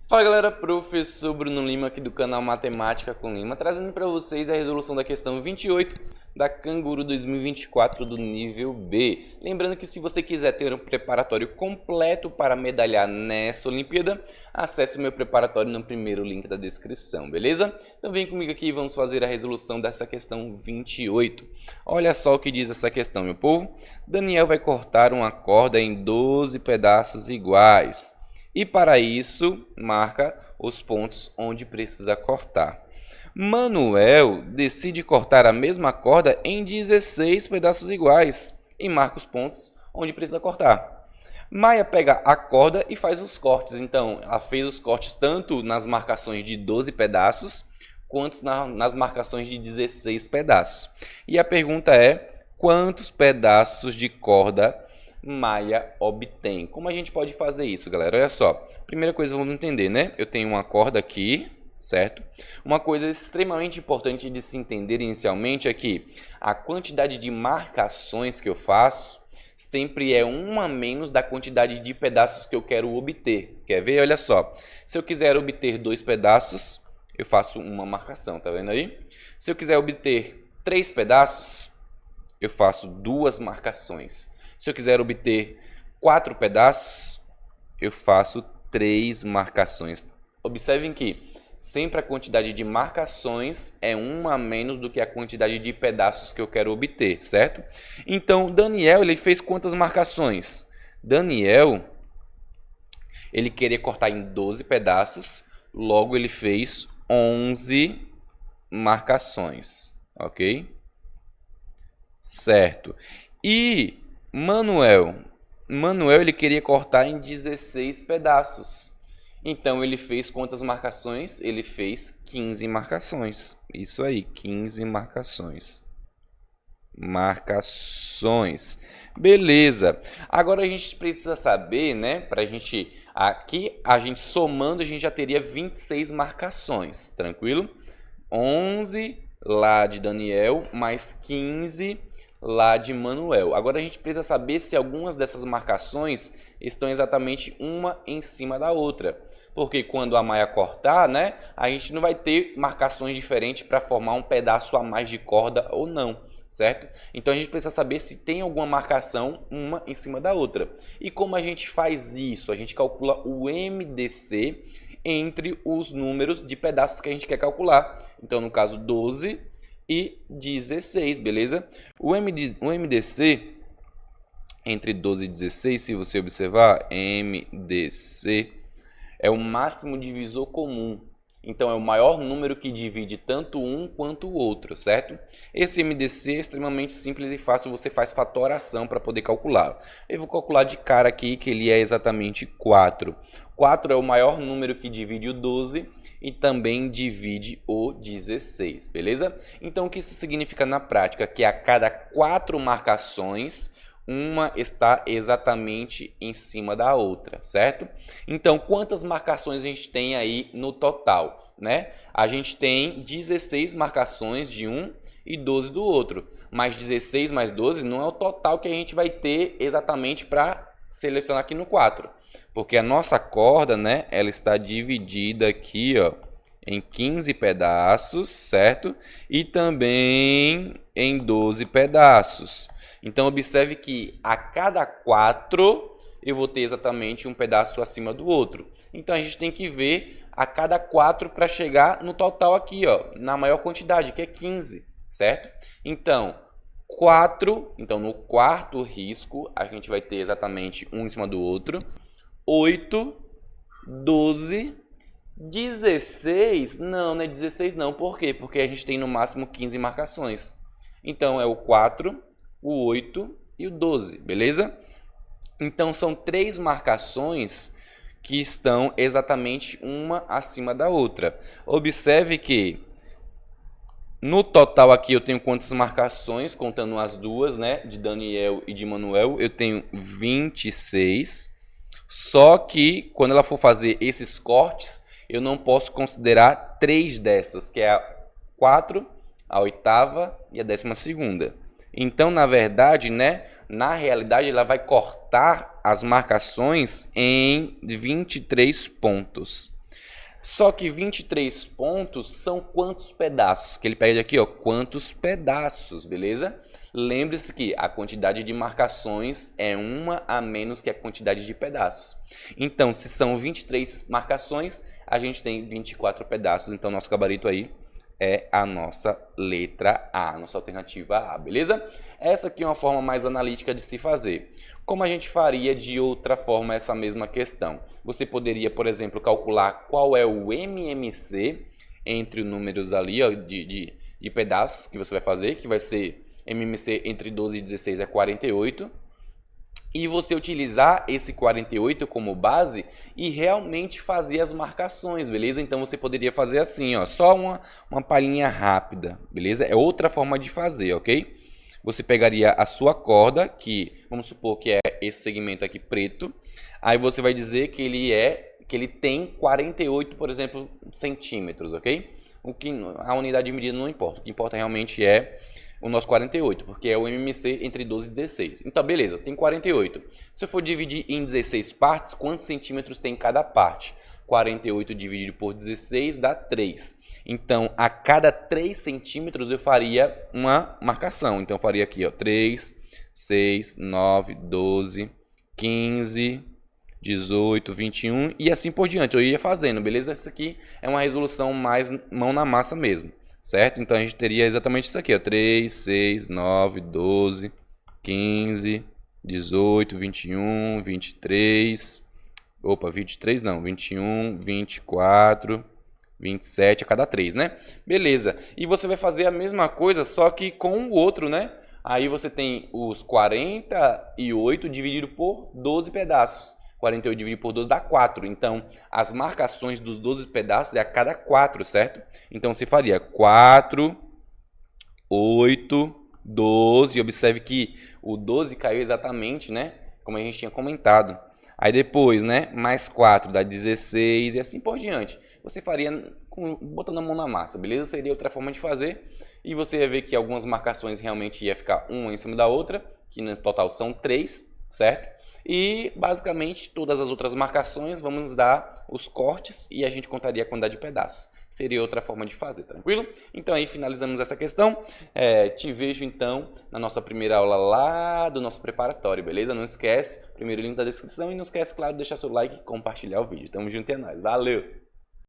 Fala galera, professor Bruno Lima aqui do canal Matemática com Lima, trazendo para vocês a resolução da questão 28 da Canguru 2024 do nível B. Lembrando que se você quiser ter um preparatório completo para medalhar nessa Olimpíada, acesse o meu preparatório no primeiro link da descrição, beleza? Então vem comigo aqui e vamos fazer a resolução dessa questão 28. Olha só o que diz essa questão, meu povo. Daniel vai cortar uma corda em 12 pedaços iguais. E para isso, marca os pontos onde precisa cortar. Manuel decide cortar a mesma corda em 16 pedaços iguais e marca os pontos onde precisa cortar. Maia pega a corda e faz os cortes. Então, ela fez os cortes tanto nas marcações de 12 pedaços quanto nas marcações de 16 pedaços. E a pergunta é: quantos pedaços de corda Maia obtém? Como a gente pode fazer isso, galera? Olha só. Primeira coisa, vamos entender, né? Eu tenho uma corda aqui, certo? Uma coisa extremamente importante de se entender inicialmente é que a quantidade de marcações que eu faço sempre é uma a menos da quantidade de pedaços que eu quero obter. Quer ver? Olha só. Se eu quiser obter 2 pedaços, eu faço uma marcação, tá vendo aí? Se eu quiser obter 3 pedaços, eu faço 2 marcações. Se eu quiser obter 4 pedaços, eu faço 3 marcações. Observem que sempre a quantidade de marcações é uma a menos do que a quantidade de pedaços que eu quero obter, certo? Então, Daniel, ele fez quantas marcações? Daniel, ele queria cortar em 12 pedaços, logo ele fez 11 marcações, ok? Certo. E Manuel, ele queria cortar em 16 pedaços. Então, ele fez quantas marcações? Ele fez 15 marcações. Isso aí, 15 marcações. Beleza. Agora a gente precisa saber, né? Pra gente, aqui, a gente somando, a gente já teria 26 marcações. Tranquilo? 11 lá de Daniel, mais 15 lá de Manuel. Agora a gente precisa saber se algumas dessas marcações estão exatamente uma em cima da outra. Porque quando a Maia cortar, né, a gente não vai ter marcações diferentes para formar um pedaço a mais de corda ou não, certo? Então a gente precisa saber se tem alguma marcação uma em cima da outra. E como a gente faz isso? A gente calcula o MDC entre os números de pedaços que a gente quer calcular. Então, no caso, 12 e 16, beleza? O MDC entre 12 e 16, se você observar, MDC é o máximo divisor comum. Então, é o maior número que divide tanto um quanto o outro, certo? Esse MDC é extremamente simples e fácil, você faz fatoração para poder calcular. Eu vou calcular de cara aqui que ele é exatamente 4. 4 é o maior número que divide o 12 e também divide o 16, beleza? Então, o que isso significa na prática? Que a cada 4 marcações, uma está exatamente em cima da outra, certo? Então, quantas marcações a gente tem aí no total, né? A gente tem 16 marcações de um e 12 do outro. Mas 16 mais 12 não é o total que a gente vai ter exatamente para selecionar aqui no 4. Porque a nossa corda, né, ela está dividida aqui, ó, em 15 pedaços, certo? E também em 12 pedaços. Então, observe que a cada 4 eu vou ter exatamente um pedaço acima do outro. Então, a gente tem que ver a cada 4 para chegar no total aqui, ó, na maior quantidade, que é 15, certo? Então, 4, então no quarto risco, a gente vai ter exatamente um em cima do outro. 8, 12, 16, não é 16 não, por quê? Porque a gente tem no máximo 15 marcações. Então, é o 4, o 8 e o 12, beleza? Então, são 3 marcações que estão exatamente uma acima da outra. Observe que no total aqui eu tenho quantas marcações, contando as duas, né, de Daniel e de Manuel, eu tenho 26. Só que quando ela for fazer esses cortes, eu não posso considerar 3 dessas, que é a 4, a 8ª e a 12ª. Então, na verdade, né, na realidade, ela vai cortar as marcações em 23 pontos. Só que 23 pontos são quantos pedaços? Que ele pede aqui, ó, quantos pedaços, beleza? Lembre-se que a quantidade de marcações é uma a menos que a quantidade de pedaços. Então, se são 23 marcações, a gente tem 24 pedaços. Então, nosso gabarito aí é a nossa letra A, a nossa alternativa A, beleza? Essa aqui é uma forma mais analítica de se fazer. Como a gente faria de outra forma essa mesma questão? Você poderia, por exemplo, calcular qual é o MMC entre os números ali, ó, de pedaços que você vai fazer, que vai ser MMC entre 12 e 16 é 48. E você utilizar esse 48 como base e realmente fazer as marcações, beleza? Então você poderia fazer assim, ó, só uma palhinha rápida, beleza? É outra forma de fazer, ok? Você pegaria a sua corda, que vamos supor que é esse segmento aqui preto, aí você vai dizer que ele tem 48, por exemplo, centímetros, ok? A unidade de medida não importa, o que importa realmente é o nosso 48, porque é o MMC entre 12 e 16. Então, beleza, tem 48. Se eu for dividir em 16 partes, quantos centímetros tem cada parte? 48 dividido por 16 dá 3. Então, a cada 3 centímetros eu faria uma marcação. Então, eu faria aqui, ó, 3, 6, 9, 12, 15, 18, 21 e assim por diante. Eu ia fazendo, beleza? Isso aqui é uma resolução mais mão na massa mesmo. Certo? Então a gente teria exatamente isso aqui, ó, 3, 6, 9, 12, 15, 18, 21, 23, opa, 23 não, 21, 24, 27 a cada 3, né? Beleza. E você vai fazer a mesma coisa, só que com o outro, né? Aí você tem os 48 dividido por 12 pedaços. 48 dividido por 12 dá 4. Então, as marcações dos 12 pedaços é a cada 4, certo? Então, você faria 4, 8, 12. Observe que o 12 caiu exatamente, né? Como a gente tinha comentado. Aí depois, né? Mais 4 dá 16 e assim por diante. Você faria botando a mão na massa, beleza? Seria outra forma de fazer. E você ia ver que algumas marcações realmente ia ficar uma em cima da outra, que no total são 3, certo? E basicamente todas as outras marcações vamos dar os cortes e a gente contaria a quantidade de pedaços. Seria outra forma de fazer, tranquilo? Então aí finalizamos essa questão. Te vejo então na nossa primeira aula lá do nosso preparatório, beleza? Não esquece, primeiro link da descrição e não esquece, claro, de deixar seu like e compartilhar o vídeo. Tamo junto e é nóis. Valeu!